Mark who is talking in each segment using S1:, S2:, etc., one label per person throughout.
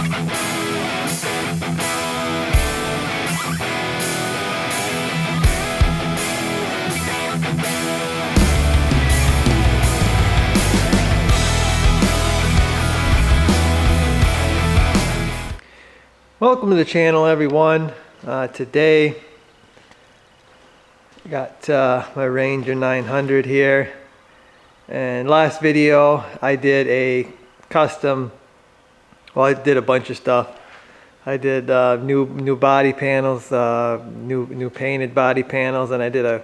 S1: Welcome to the channel, everyone. Today got my Ranger 900 here, and last video I did a custom, well, I did a bunch of stuff. I did new body panels, new painted body panels, and I did a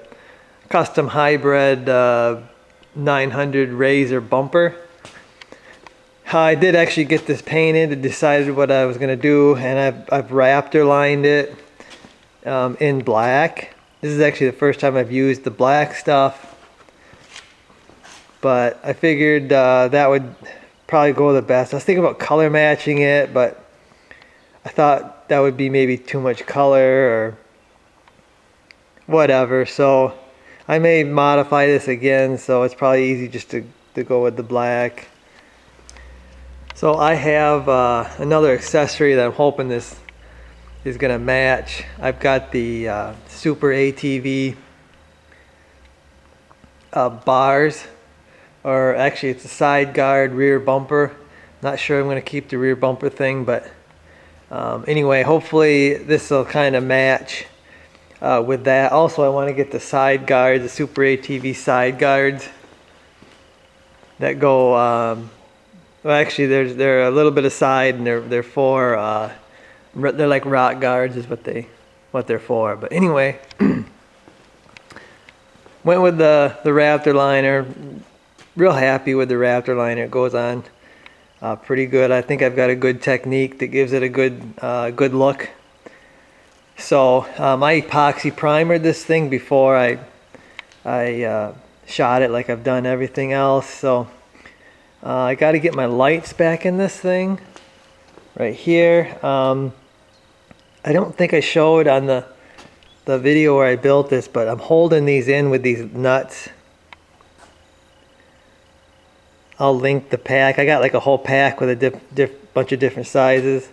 S1: custom hybrid 900 RZR bumper. I did actually get this painted and decided what I was going to do, and I've Raptor lined it in black. This is actually the first time I've used the black stuff, but I figured that would probably go the best. I was thinking about color matching it, but I thought that would be maybe too much color or whatever, so I may modify this again, so it's probably easy just to go with the black. So I have another accessory that I'm hoping this is going to match. I've got the SuperATV bars, or actually it's a side guard rear bumper. Not sure I'm going to keep the rear bumper thing, but anyway, hopefully this will kind of match with that. Also, I want to get the side guards, the SuperATV side guards that go well, actually, they're a little bit aside, and they're for they're like rock guards is what they're for. But anyway, went with the Raptor Liner. Real happy with the Raptor Liner. It goes on pretty good. I think I've got a good technique that gives it a good look. So I epoxy primered this thing before I shot it, like I've done everything else. So I got to get my lights back in this thing right here. I don't think I showed on the video where I built this, but I'm holding these in with these nuts. I'll link the pack. I got like a whole pack with a bunch of different sizes,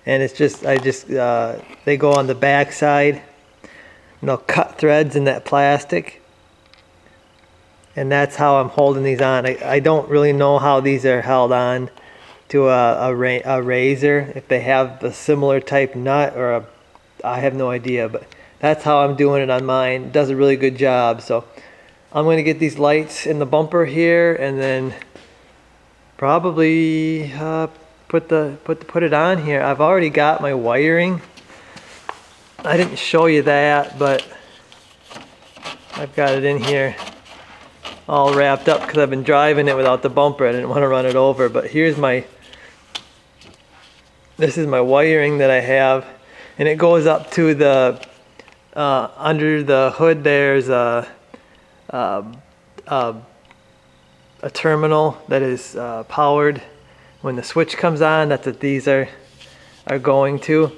S1: and it's just they go on the back side, and they'll cut threads in that plastic. And that's how I'm holding these on. I don't really know how these are held on to a razor, if they have a similar type nut, or I have no idea, but that's how I'm doing it on mine. It does a really good job. So I'm going to get these lights in the bumper here, and then probably put it on here. I've already got my wiring. I didn't show you that, but I've got it in here all wrapped up because I've been driving it without the bumper. I didn't want to run it over, but this is my wiring that I have, and it goes up to the under the hood. There's a terminal that is powered. When the switch comes on, that's what these are going to.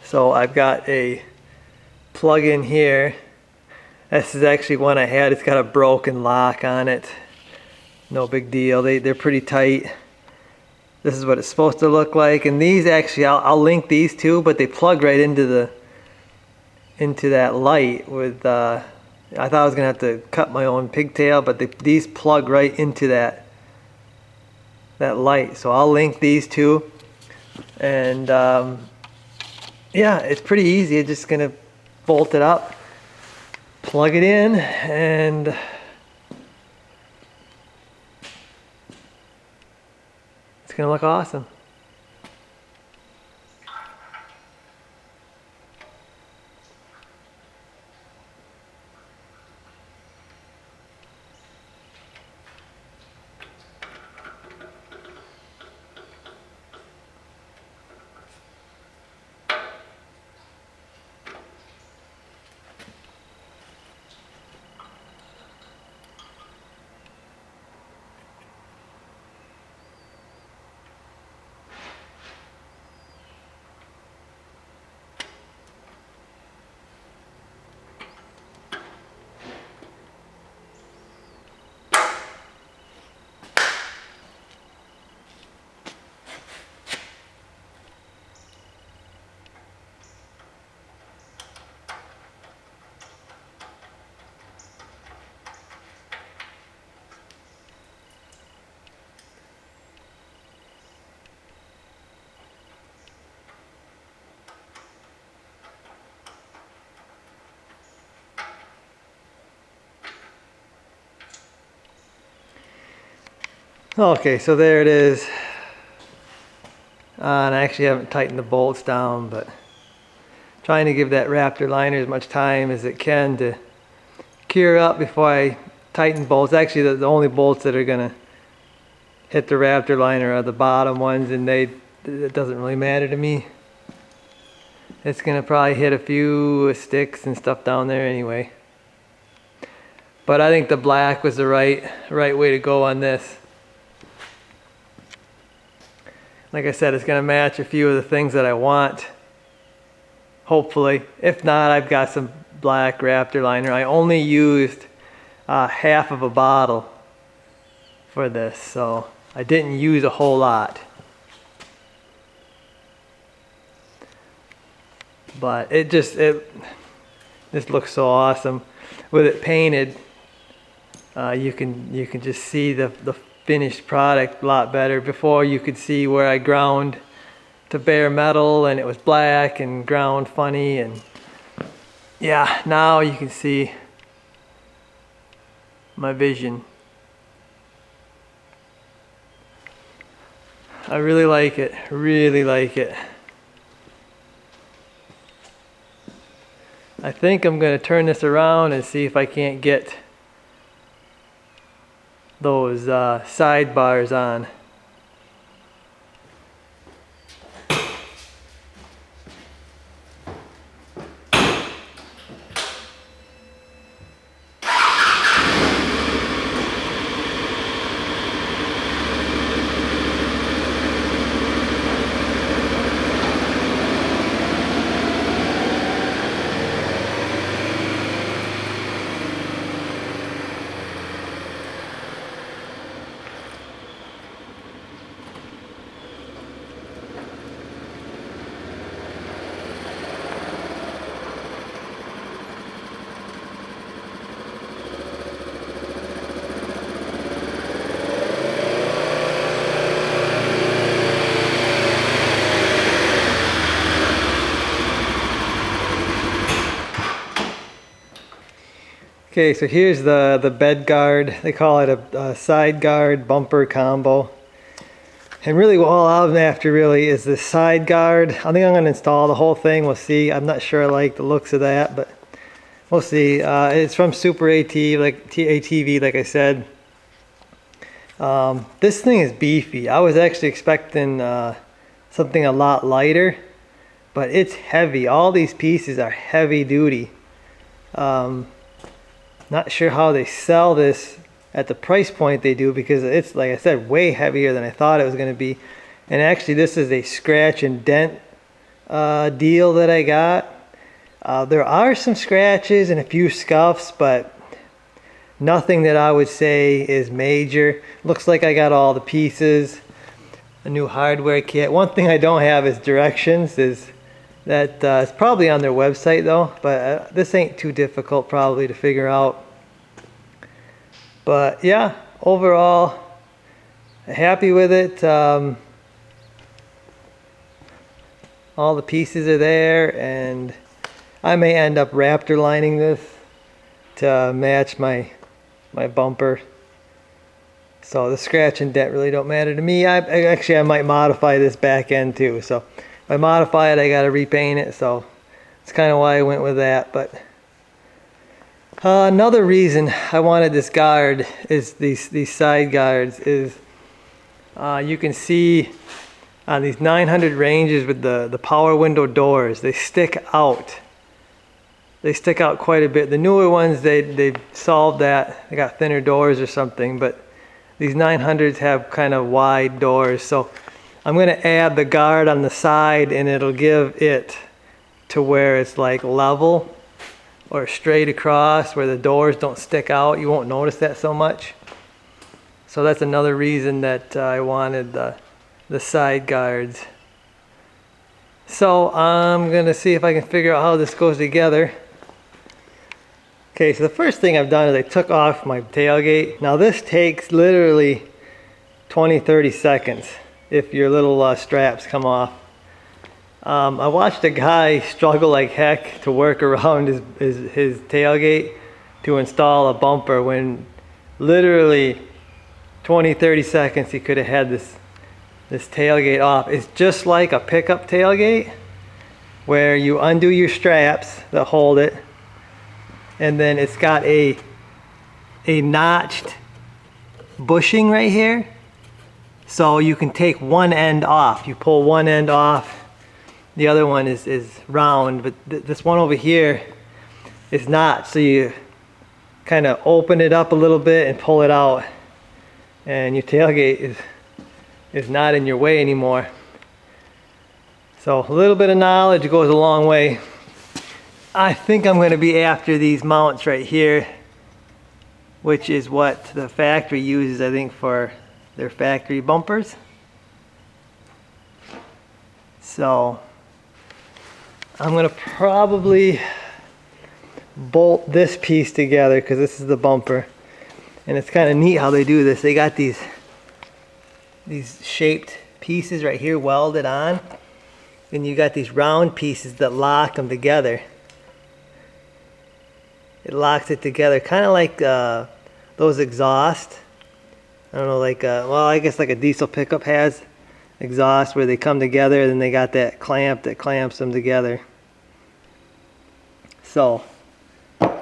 S1: So I've got a plug in here. This is actually one I had. It's got a broken lock on it. No big deal. They're pretty tight. This is what it's supposed to look like. And these actually, I'll link these too, but they plug right into that light. With I thought I was gonna have to cut my own pigtail, but these plug right into that light. So I'll link these two. And yeah, it's pretty easy. You're just gonna bolt it up, plug it in, and it's gonna look awesome. Okay, so there it is. And I actually haven't tightened the bolts down, but trying to give that Raptor Liner as much time as it can to cure up before I tighten bolts. Actually, the only bolts that are gonna hit the Raptor Liner are the bottom ones, and it doesn't really matter to me. It's gonna probably hit a few sticks and stuff down there anyway. But I think the black was the right way to go on this. Like I said, it's gonna match a few of the things that I want. Hopefully. If not, I've got some black Raptor Liner. I only used half of a bottle for this, so I didn't use a whole lot. But it just looks so awesome with it painted. You can just see the finished product a lot better. Before, you could see where I ground to bare metal and it was black and ground funny, and yeah, now you can see my vision. I really like it, really like it. I think I'm going to turn this around and see if I can't get those sidebars on. Okay, so here's the bed guard. They call it a side guard bumper combo. And really what all I'm after really is the side guard. I think I'm going to install the whole thing. We'll see. I'm not sure I like the looks of that, but we'll see. It's from SuperATV, ATV, like I said. This thing is beefy. I was actually expecting something a lot lighter, but it's heavy. All these pieces are heavy duty. Not sure how they sell this at the price point they do, because it's, like I said, way heavier than I thought it was going to be. And actually, this is a scratch and dent deal that I got. There are some scratches and a few scuffs, but nothing that I would say is major. Looks like I got all the pieces, a new hardware kit. One thing I don't have is directions. It's probably on their website though, but this ain't too difficult probably to figure out. But yeah, overall, happy with it. All the pieces are there, and I may end up Raptor lining this to match my bumper. So the scratch and dent really don't matter to me. I might modify this back end too. So if I modify it, I got to repaint it. So that's kind of why I went with that. But another reason I wanted this guard is these side guards is you can see on these 900 Rangers with the power window doors, they stick out. They stick out quite a bit. The newer ones, they've solved that. They got thinner doors or something, but these 900s have kind of wide doors. So I'm going to add the guard on the side, and it'll give it to where it's like level or straight across, where the doors don't stick out. You won't notice that so much. So that's another reason that I wanted the side guards. So I'm going to see if I can figure out how this goes together. Okay, so the first thing I've done is I took off my tailgate. Now this takes literally 20-30 seconds if your little straps come off. I watched a guy struggle like heck to work around his tailgate to install a bumper when literally 20-30 seconds, you could have had this tailgate off. It's just like a pickup tailgate where you undo your straps that hold it, and then it's got a notched bushing right here, so you can take one end off. You pull one end off, the other one is round, but this one over here is not, so you kind of open it up a little bit and pull it out, and your tailgate is not in your way anymore. So a little bit of knowledge goes a long way. I think I'm going to be after these mounts right here, which is what the factory uses, I think, for their factory bumpers. So I'm going to probably bolt this piece together because this is the bumper, and it's kind of neat how they do this. They got these shaped pieces right here welded on, and you got these round pieces that lock them together. It locks it together, kind of like those exhaust. I don't know, like well, I guess like a diesel pickup has exhaust where they come together, and then they got that clamp that clamps them together. So I'm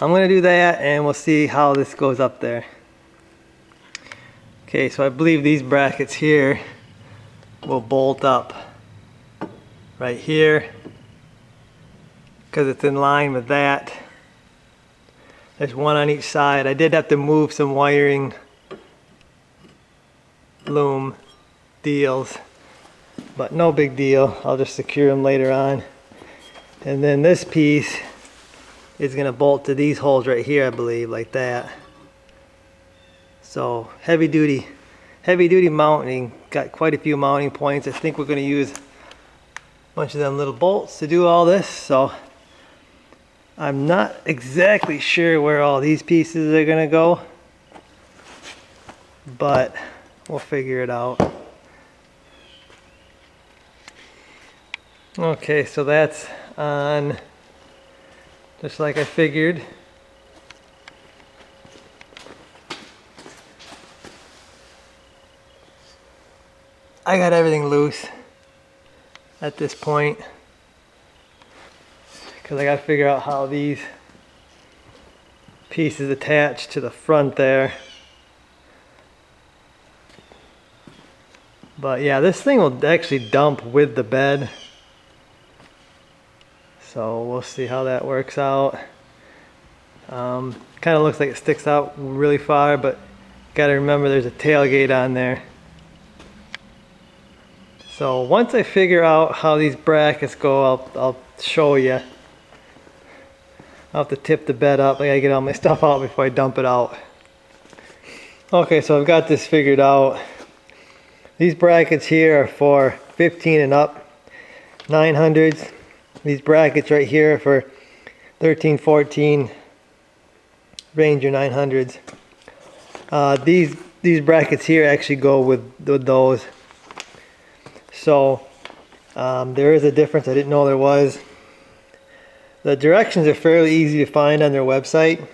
S1: gonna do that, and we'll see how this goes up there. Okay, so I believe these brackets here will bolt up right here because it's in line with that. There's one on each side. I did have to move some wiring loom deals, but no big deal. I'll just secure them later on. And then this piece is going to bolt to these holes right here, I believe, like that. So heavy duty mounting. Got quite a few mounting points. I think we're going to use a bunch of them little bolts to do all this. So I'm not exactly sure where all these pieces are going to go, but we'll figure it out. Okay, so that's on just like I figured. I got everything loose at this point because I got to figure out how these pieces attach to the front there. But yeah, this thing will actually dump with the bed, so we'll see how that works out. Kind of looks like it sticks out really far, but got to remember there's a tailgate on there. So once I figure out how these brackets go, I'll show you. I'll have to tip the bed up. I gotta get all my stuff out before I dump it out. Okay, so I've got this figured out. These brackets here are for 15 and up 900s. These brackets right here are for 13, 14 Ranger 900s. These brackets here actually go with those. So there is a difference. I didn't know there was. The directions are fairly easy to find on their website.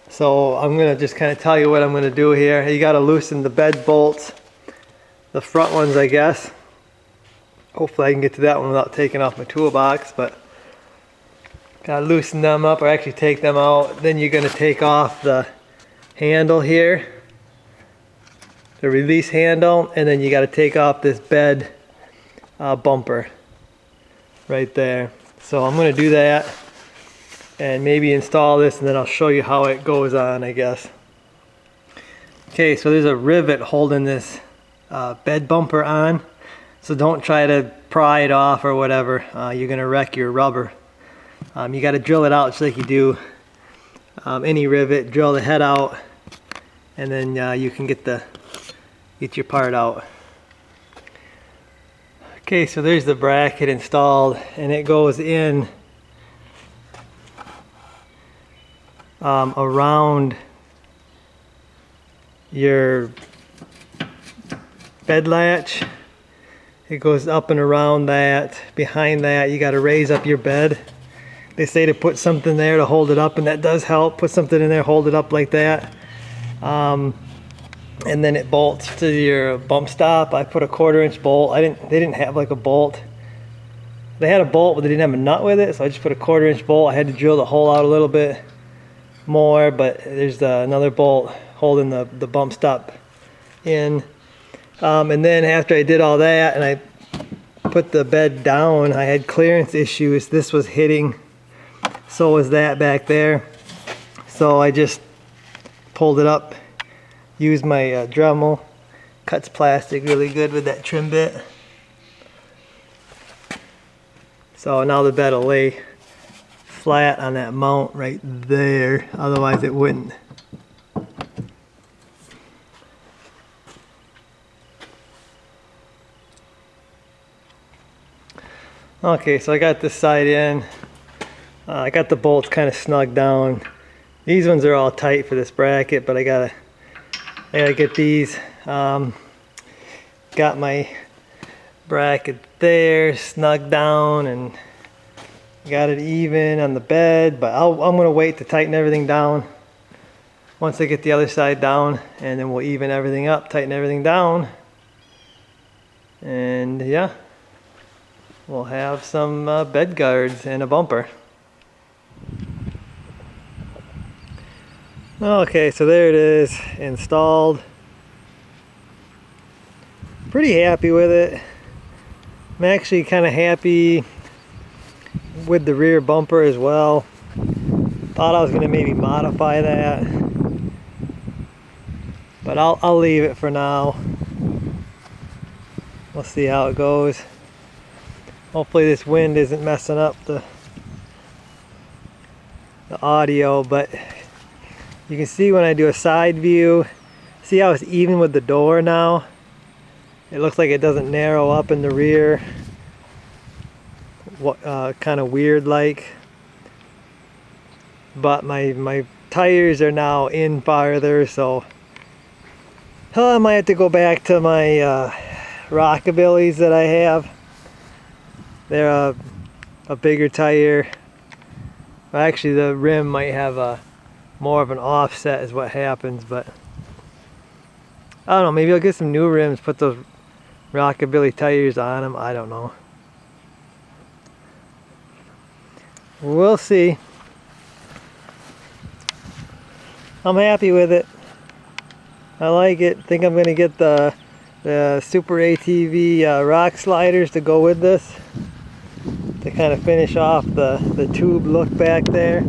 S1: So I'm going to just kind of tell you what I'm going to do here. You got to loosen the bed bolts. The front ones, I guess. Hopefully I can get to that one without taking off my toolbox, but gotta loosen them up or actually take them out. Then you're going to take off the handle here, the release handle, and then you got to take off this bed bumper right there. So I'm going to do that and maybe install this, and then I'll show you how it goes on, I guess. Okay, so there's a rivet holding this bed bumper on, so don't try to pry it off or whatever. You're going to wreck your rubber. You got to drill it out just like you do any rivet. Drill the head out, and then you can get your part out. Okay, so there's the bracket installed, and it goes in around your bed latch. It goes up and around that. Behind that, you got to raise up your bed. They say to put something there to hold it up, and that does help. Put something in there, hold it up like that. and then it bolts to your bump stop. I put a 1/4-inch bolt. They didn't have like a bolt. They had a bolt, but they didn't have a nut with it, so I just put a 1/4-inch bolt. I had to drill the hole out a little bit more, but there's another bolt holding the bump stop in. And then after I did all that and I put the bed down, I had clearance issues. This was hitting, so was that back there. So I just pulled it up, used my Dremel, cuts plastic really good with that trim bit. So now the bed will lay flat on that mount right there, otherwise it wouldn't. Okay, so I got this side in. I got the bolts kind of snug down. These ones are all tight for this bracket, but I gotta get these. Got my bracket there snug down and got it even on the bed, but I'm gonna wait to tighten everything down once I get the other side down, and then we'll even everything up, tighten everything down, and yeah, we'll have some bed guards and a bumper. Okay, so there it is, installed. Pretty happy with it. I'm actually kind of happy with the rear bumper as well. Thought I was going to maybe modify that, but I'll leave it for now. We'll see how it goes. Hopefully this wind isn't messing up the audio, but you can see when I do a side view, see how it's even with the door now? It looks like it doesn't narrow up in the rear, kind of weird like. But my tires are now in farther, so I might have to go back to my Rockabillys that I have. They're a bigger tire. Actually, the rim might have more of an offset is what happens, but I don't know, maybe I'll get some new rims, put those Rockabilly tires on them, I don't know. We'll see. I'm happy with it. I like it. Think I'm gonna get the SuperATV rock sliders to go with this, to kind of finish off the tube look back there.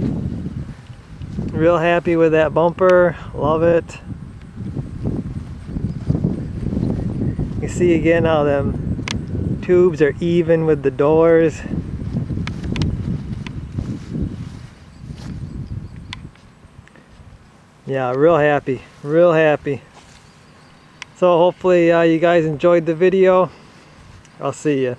S1: Real happy with that bumper, love it. You see again how them tubes are even with the doors. Yeah, real happy, real happy. So hopefully you guys enjoyed the video. I'll see you.